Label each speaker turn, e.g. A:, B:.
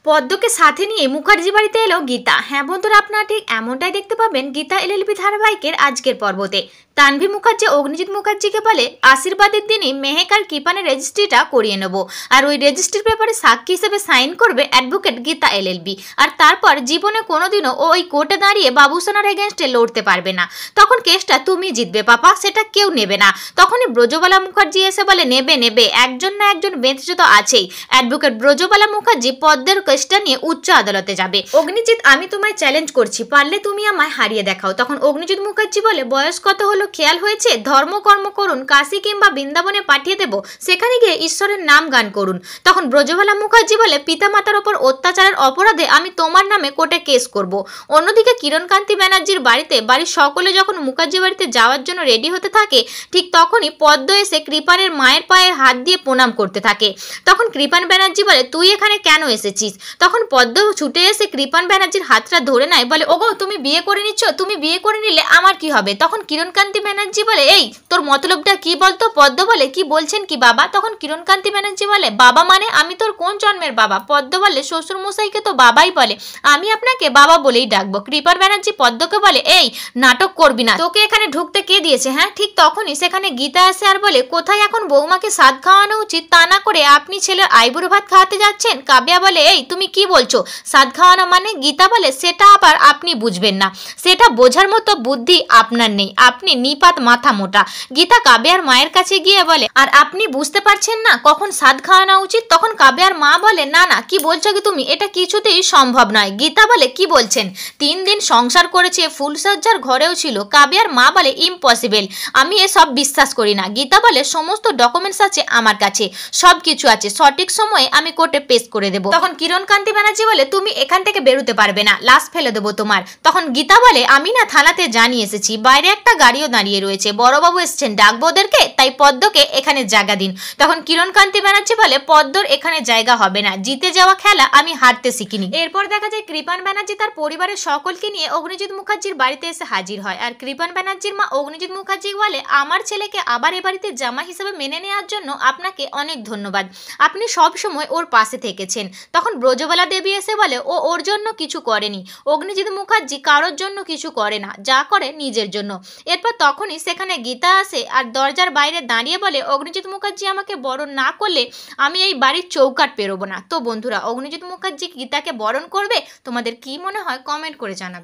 A: পদ্মকে সাথে নিয়ে মুখার্জি বাড়িতে এলো গীতা। হ্যাঁ বন্ধুরা, আপনারা ঠিক এমনটাই দেখতে পাবেন গীতা এলএলবি ধারাবাহিকের আজকের পর্বতে। তানভি মুখার্জি অগ্নিজিৎ মুখার্জিকে বলে আশীর্বাদের দিনই মেহেক আর কৃপানের রেজিস্ট্রিটা করিয়ে নেবো, আর ওই রেজিস্ট্রির ব্যাপারে সাক্ষী হিসেবে সাইন করবে অ্যাডভোকেট গীতা এলএলবি। আর তারপর জীবনে কোনোদিনও ও ওই কোর্টে দাঁড়িয়ে বাবুসোনার এগেনস্টে লড়তে পারবে না। তখন কেসটা তুমি জিতবে পাপা, সেটা কেউ নেবে না। তখনই ব্রজবালা মুখার্জি এসে বলে নেবে নেবে, একজন না একজন বেঁচে তো আছেই। অ্যাডভোকেট ব্রজবালা মুখার্জি পদ্মের কেসটা নিয়ে উচ্চ আদালতে যাবে। অগ্নিজিৎ, আমি তোমায় চ্যালেঞ্জ করছি, পারলে তুমি আমায় হারিয়ে দেখাও। তখন অগ্নিজিৎ মুখার্জি বলে বয়স কত হলো খেয়াল হয়েছে? ধর্মকর্ম করুন, কাশী কিংবা বৃন্দাবনে পাঠিয়ে দেব, সেখানে গিয়ে ঈশ্বরের নাম গান করুন। তখন ব্রজবালা মুখার্জি বলে পিতামাতার ওপর অত্যাচারের অপরাধে আমি তোমার নামে কোর্টে কেস করব। অন্যদিকে কিরণকান্তি ব্যানার্জির বাড়ির সকলে যখন মুখার্জি বাড়িতে যাওয়ার জন্য রেডি হতে থাকে, ঠিক তখনই পদ্ম এসে কৃপানের মায়ের পায়ে হাত দিয়ে প্রণাম করতে থাকে। তখন কৃপান ব্যানার্জি বলে তুই এখানে কেন এসেছিস? তখন পদ্ম ছুটে এসে কৃপান ব্যানার্জির হাতটা ধরে নেয়, বলে ওগো তুমি বিয়ে করে নিচ্ছ, তুমি বিয়ে করে নিলে আমার কি হবে? তখন কিরণকান্তি ব্যানার্জি বলে এই তোর মতলবটা কি বলতো? পদ্ম বলে কি বলছেন কি বাবা? তখন কিরণকান্তি ব্যানার্জি বলে বাবা মানে আমি তোর কোন জন্মের বাবা? পদ্ম বলে শ্বশুর মশাইকে তো বাবাই বলে, আমি আপনাকে বাবা বলেই ডাকবো। কৃপান ব্যানার্জি পদ্মকে বলে এই নাটক করবি না, তোকে এখানে ঢুকতে কে দিয়েছে? হ্যাঁ, ঠিক তখনই সেখানে গীতা আসে আর বলে কোথায় এখন বৌমাকে সাধ খাওয়ানো উচিত, তা না করে আপনি ছেলের আইবুড়ো ভাত খাওয়াতে যাচ্ছেন। কাব্যা বলে এই তুমি কি বলছো? সাধ খাওয়ানো মানে? গীতা বলে সেটা আবার আপনি বুঝবেন না, সেটা বোঝার মতো বুদ্ধি আপনার নেই, আপনি নিপাত মাথা মোটা। গীতা কাব্যার মায়ের কাছে গিয়ে বলে আর আপনি বুঝতে পারছেন না কখন সাধ খাওয়ানো উচিত? তখন কাব্যার মা বলে না না, কি বলছো কি তুমি? এটা কিছুতেই সম্ভব নয়। গীতা বলে কি বলছেন? 3 দিন সংসার করেছে, ফুলসজ্জার ঘরেও ছিল। কাব্যার মা বলে ইম্পসিবল, আমি এসব বিশ্বাস করি না। গীতা বলে সমস্ত ডকুমেন্টস আছে আমার কাছে, সব কিছু আছে, সঠিক সময়ে আমি কোর্টে পেশ করে দেবো। তখন কিরণকান্তি ব্যানার্জি বলে তুমি এখান থেকে বেরোতে পারবে না, লাশ ফেলে দেবো তোমার। তখন গীতা বলে আমি না থানাতে জানিয়ে এসেছি, বাইরে একটা গাড়িও দাঁড়িয়ে রয়েছে, বড়বাবু এসছেন ডাকবো ওদেরকে, তাই পদ্মকে এখানে জায়গা দিন। তখন কিরণকান্তি ব্যানার্জি বলে পদ্মর এখানে জায়গা হবে না, জিতে যাওয়া খেলা আমি হারতে শিখিনি। এরপর দেখা যায় কৃপান ব্যানার্জি তার পরিবারের সকলকে নিয়ে অগ্নিজিৎ মুখার্জির বাড়িতে এসে হাজির হয়। আর কৃপান ব্যানার্জির মা অগ্নিজিৎ মুখার্জি বলে আমার ছেলেকে আবার এ বাড়িতে জামা হিসেবে মেনে নেওয়ার জন্য আপনাকে অনেক ধন্যবাদ, আপনি সব সময় ওর পাশে থেকেছেন। তখন ব্রজবালা দেবী এসে বলে ও ওর জন্য কিছু করেনি, অগ্নিজিৎ মুখার্জি কারোর জন্য কিছু করে না, যা করে নিজের জন্য। এরপর তখনই সেখানে গীতা আসে আর দরজার বাইরে দাঁড়িয়ে বলে অগ্নিজিৎ মুখার্জি আমাকে বরণ না করলে আমি এই বাড়ির চৌকাট পেরোবো না। তো বন্ধুরা, অগ্নিজিৎ মুখার্জি গীতাকে বরণ করবে? তোমাদের কি মনে হয় কমেন্ট করে জানাবে।